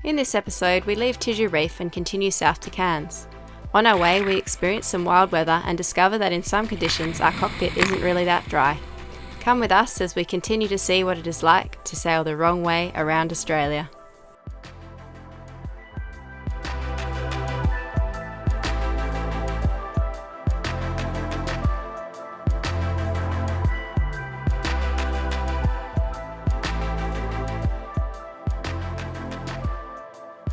In this episode, we leave Tijou Reef and continue south to Cairns. On our way, we experience some wild weather and discover that in some conditions our cockpit isn't really that dry. Come with us as we continue to see what it is like to sail the wrong way around Australia.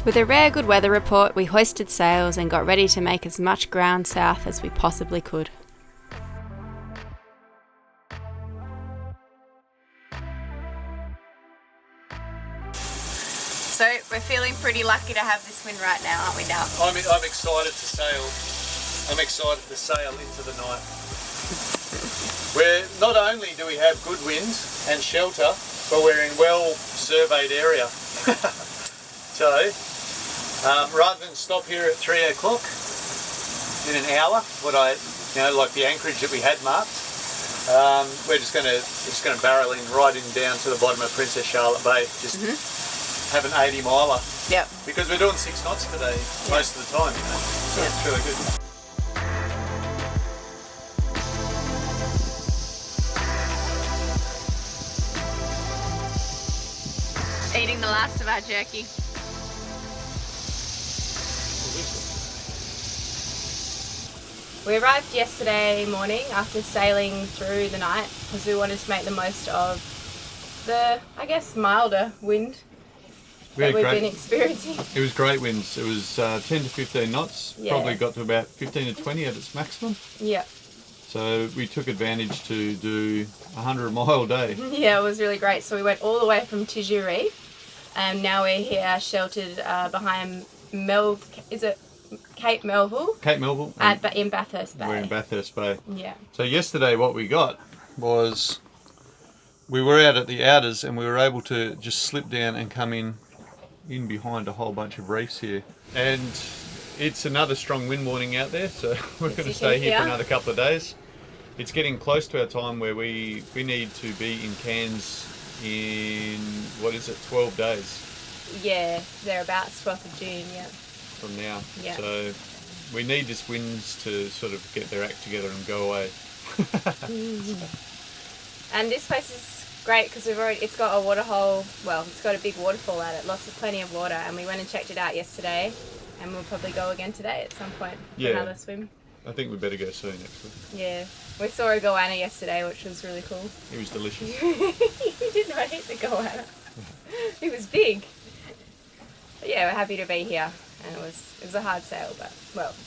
With a rare good weather report, we hoisted sails and got ready to make as much ground south as we possibly could. So we're feeling pretty lucky to have this wind right now, aren't we now? I'm excited to sail. I'm excited to sail into the night. Where not only do we have good winds and shelter, but we're in well surveyed area. So rather than stop here at 3 o'clock in an hour, like the anchorage that we had marked, we're just going to barrel in right in down to the bottom of Princess Charlotte Bay. Just have an 80 miler. Yep. Because we're doing 6 knots today most of the time, so it's really good. Eating the last of our jerky. We arrived yesterday morning after sailing through the night because we wanted to make the most of the, milder wind that we've been experiencing. It was great winds. It was 10 to 15 knots, probably got to about 15 to 20 at its maximum. Yeah. So we took advantage to do a 100-mile day. Yeah, it was really great. So we went all the way from Tijou Reef and now we're here sheltered behind Cape Melville. Cape Melville. In Bathurst Bay. We're in Bathurst Bay. Yeah. So yesterday what we got was, we were out at the outers and we were able to just slip down and come in behind a whole bunch of reefs here. And it's another strong wind warning out there, so we're going to stay here for another couple of days. It's getting close to our time where we need to be in Cairns in, 12 days? Yeah, thereabouts, 12th of June, yeah. From now. Yeah. So we need this winds to sort of get their act together and go away. And this place is great because it's got a waterhole, it's got a big waterfall at it, plenty of water, and we went and checked it out yesterday and we'll probably go again today at some point for another swim. I think we better go soon actually. Yeah. We saw a goanna yesterday, which was really cool. It was delicious. You did not eat the goanna. It was big. But yeah, we're happy to be here. And it was a hard sail, it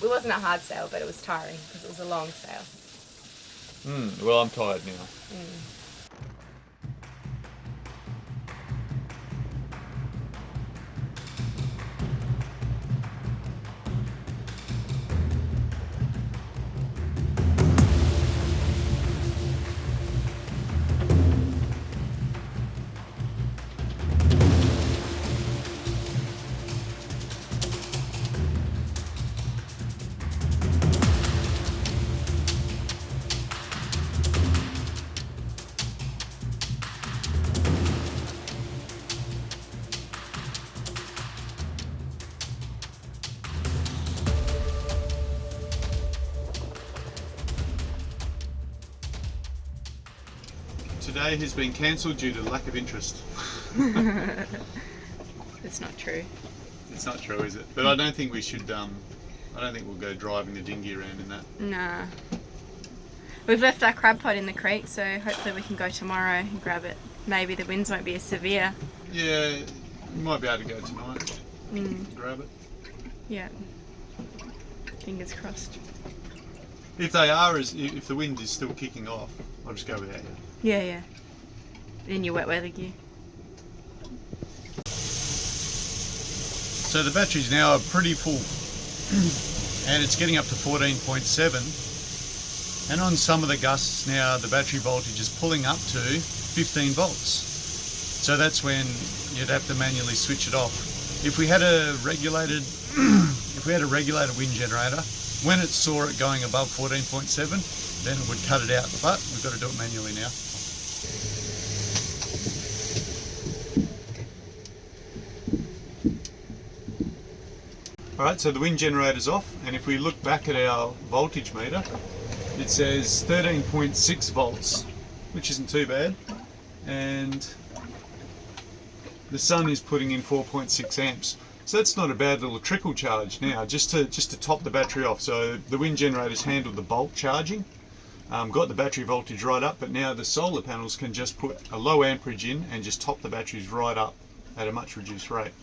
wasn't a hard sail, but it was tiring because it was a long sail. Well, I'm tired now. Today has been cancelled due to lack of interest. It's not true. It's not true, is it? But I don't think we should, I don't think we'll go driving the dinghy around in that. Nah. We've left our crab pot in the creek, so hopefully we can go tomorrow and grab it. Maybe the winds won't be as severe. Yeah, we might be able to go tonight. Grab it. Yeah. Fingers crossed. If the wind is still kicking off, I'll just go without you. Yeah. In your wet weather gear. So the batteries now are pretty full and it's getting up to 14.7, and on some of the gusts now the battery voltage is pulling up to 15 volts. So that's when you'd have to manually switch it off. If we had a regulated wind generator, when it saw it going above 14.7, then it would cut it out, but we've got to do it manually now. Alright, so the wind generator's off, and if we look back at our voltage meter, it says 13.6 volts, which isn't too bad, and the sun is putting in 4.6 amps. So that's not a bad little trickle charge now, just to top the battery off. So the wind generators handled the bulk charging, got the battery voltage right up, but now the solar panels can just put a low amperage in and just top the batteries right up at a much reduced rate.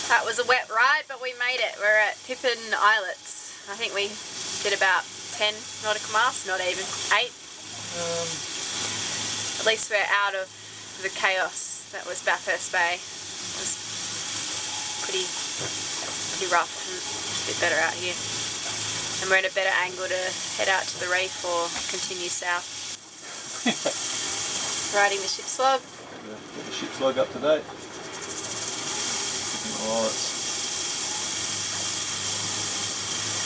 That was a wet ride, but we made it. We're at Pippin Islets. I think we did about 10 nautical miles, not even 8. At least we're out of the chaos that was Bathurst Bay. It was pretty rough and a bit better out here. And we're at a better angle to head out to the reef or continue south. Riding the ship's log. Get the ship's log up to date. Oh,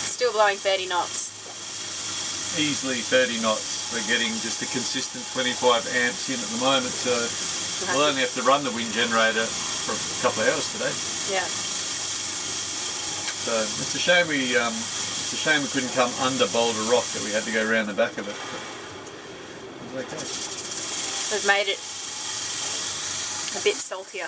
still blowing 30 knots. Easily 30 knots. We're getting just a consistent 25 amps in at the moment, so we'll only have to run the wind generator for a couple of hours today. Yeah. So it's a shame we couldn't come under Boulder Rock, that we had to go around the back of it. But it was okay. We've made it a bit saltier.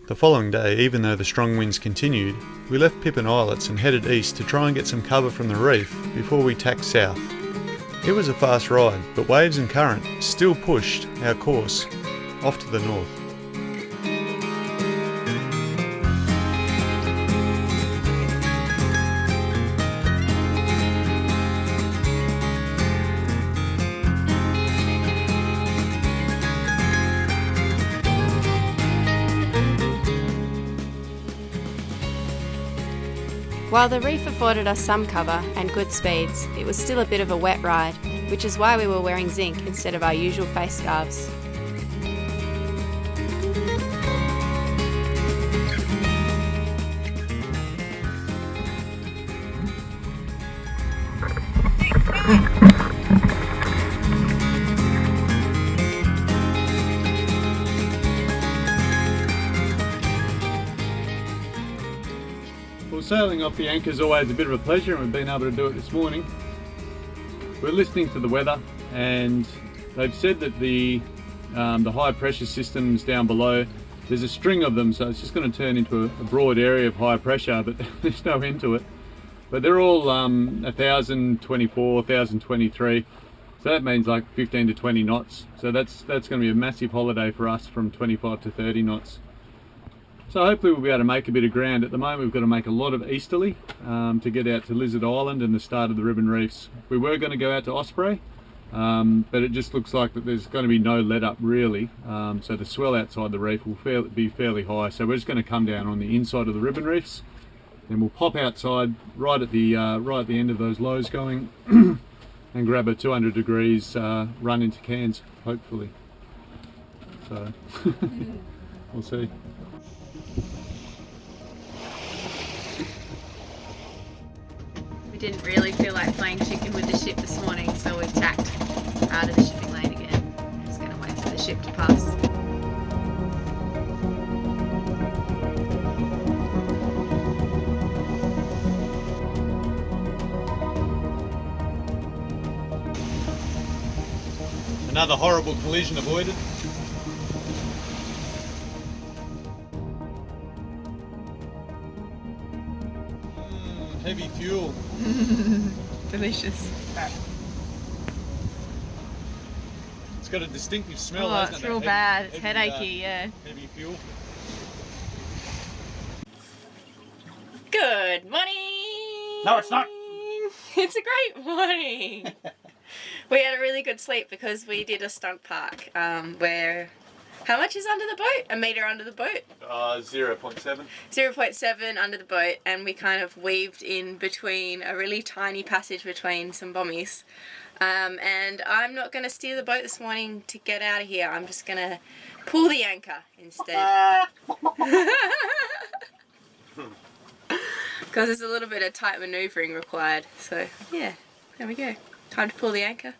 The following day, even though the strong winds continued, we left Pippin Islets and headed east to try and get some cover from the reef before we tacked south. It was a fast ride, but waves and current still pushed our course off to the north. While the reef afforded us some cover and good speeds, it was still a bit of a wet ride, which is why we were wearing zinc instead of our usual face scarves. Sailing off the anchor is always a bit of a pleasure, and we've been able to do it this morning. We're listening to the weather, and they've said that the high pressure systems down below, there's a string of them, so it's just going to turn into a broad area of high pressure, but there's no end to it. But they're all 1,024, 1,023, so that means like 15 to 20 knots. So that's going to be a massive holiday for us from 25 to 30 knots. So hopefully we'll be able to make a bit of ground. At the moment we've got to make a lot of easterly to get out to Lizard Island and the start of the Ribbon Reefs. We were going to go out to Osprey, but it just looks like that there's going to be no let up really. So the swell outside the reef will be fairly high. So we're just going to come down on the inside of the Ribbon Reefs, then we'll pop outside right at the end of those lows going and grab a 200 degrees run into Cairns, hopefully. So we'll see. Didn't really feel like playing chicken with the ship this morning, so we've tacked out of the shipping lane again. Just going to wait for the ship to pass. Another horrible collision avoided. Heavy fuel. Delicious. It's got a distinctive smell. Oh, it's real bad. It's headachy, yeah. Heavy fuel. Good morning! No, it's not. It's a great morning. We had a really good sleep because we did a stunt park where... How much is under the boat? A metre under the boat? 0.7. 0.7 under the boat, and we kind of weaved in between a really tiny passage between some bommies. And I'm not going to steer the boat this morning to get out of here. I'm just going to pull the anchor instead. Because there's a little bit of tight manoeuvring required. So yeah, there we go. Time to pull the anchor.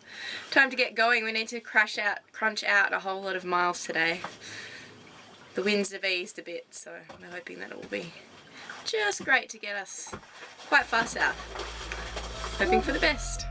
Time to get going. We need to crunch out a whole lot of miles today. The winds have eased a bit, so I'm hoping that it will be just great to get us quite far south. Hoping for the best.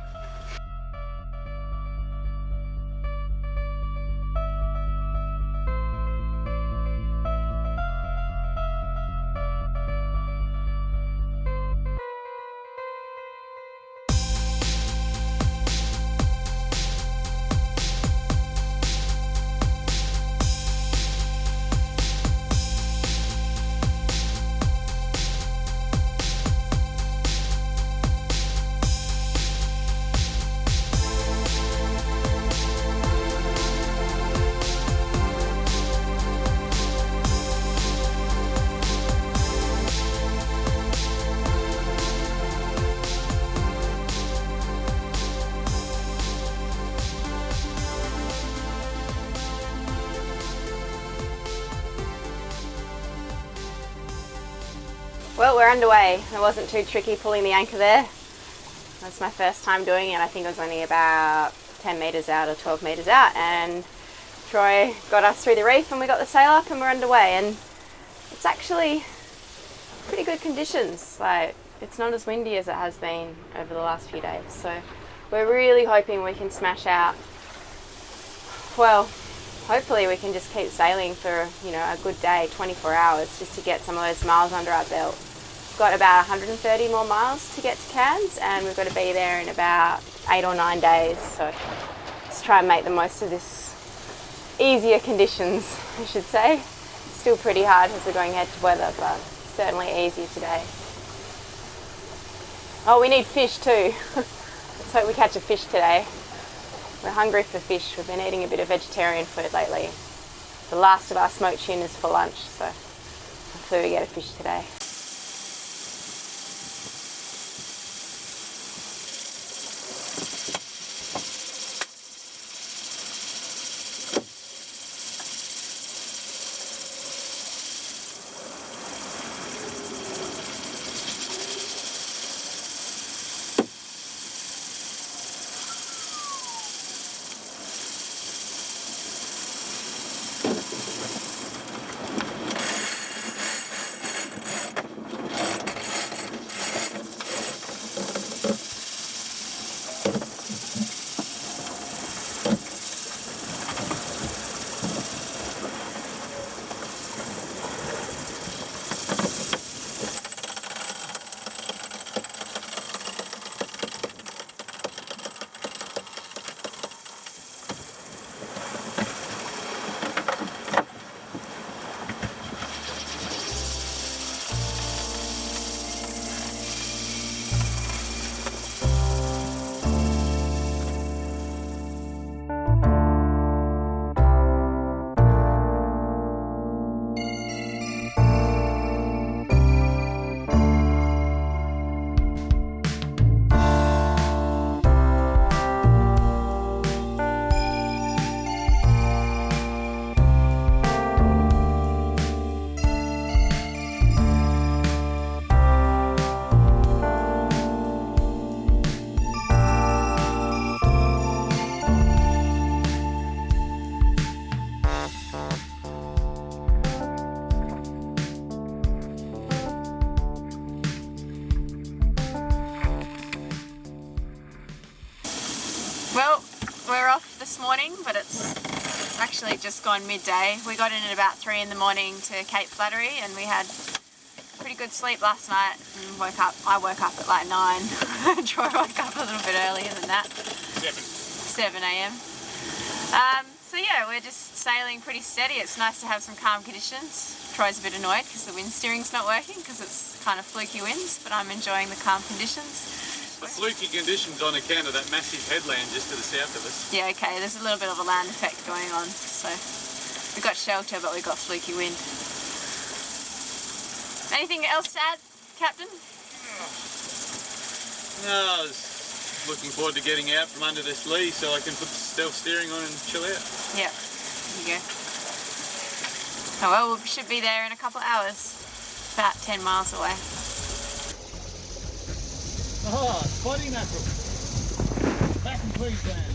Well, we're underway. It wasn't too tricky pulling the anchor there. That's my first time doing it. I think it was only about 10 metres out or 12 metres out, and Troy got us through the reef and we got the sail up and we're underway, and it's actually pretty good conditions. Like, it's not as windy as it has been over the last few days, so we're really hoping we can smash out. Well, hopefully we can just keep sailing for, you know, a good day, 24 hours, just to get some of those miles under our belt. We've got about 130 more miles to get to Cairns, and we've got to be there in about 8 or 9 days, so let's try and make the most of this easier conditions, I should say. It's still pretty hard as we're going head to weather, but certainly easier today. Oh, we need fish too. Let's hope we catch a fish today. We're hungry for fish. We've been eating a bit of vegetarian food lately. The last of our smoked tunas for lunch, so hopefully we get a fish today. Well, we're off this morning, but it's actually just gone midday. We got in at about 3 in the morning to Cape Feathery, and we had a pretty good sleep last night and I woke up at like 9. Troy woke up a little bit earlier than that. 7 a.m. So yeah, we're just sailing pretty steady. It's nice to have some calm conditions. Troy's a bit annoyed because the wind steering's not working because it's kind of fluky winds, but I'm enjoying the calm conditions. The fluky conditions on account of that massive headland just to the south of us. Yeah, okay, there's a little bit of a land effect going on. So we got shelter, but we got fluky wind. Anything else to add, Captain? No, I was looking forward to getting out from under this lee so I can put the stealth steering on and chill out. Yeah, there you go. Oh well, we should be there in a couple of hours. About 10 miles away. Oh, spotty mackerel. Back in Queensland.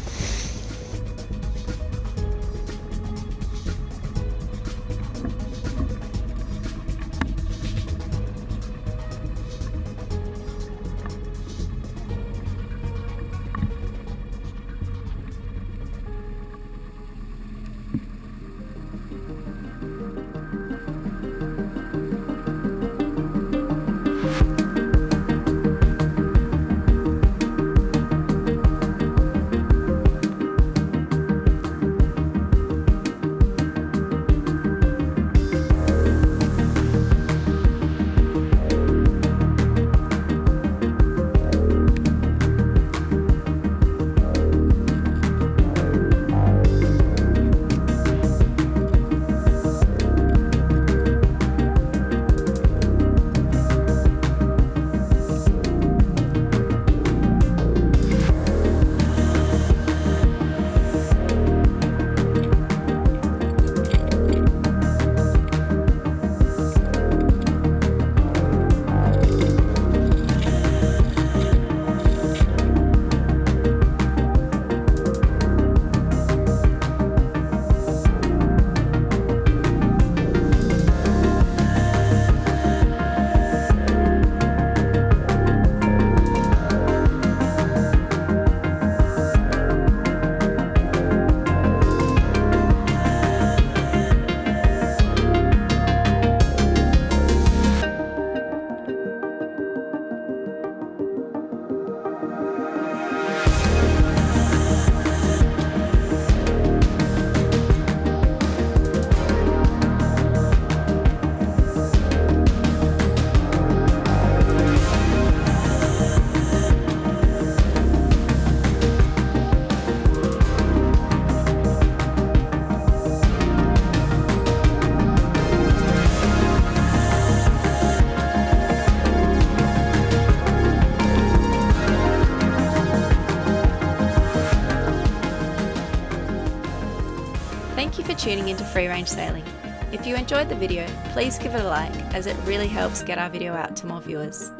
Thank you for tuning into Free Range Sailing. If you enjoyed the video, please give it a like as it really helps get our video out to more viewers.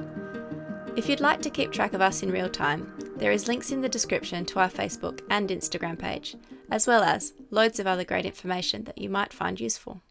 If you'd like to keep track of us in real time, there is links in the description to our Facebook and Instagram page, as well as loads of other great information that you might find useful.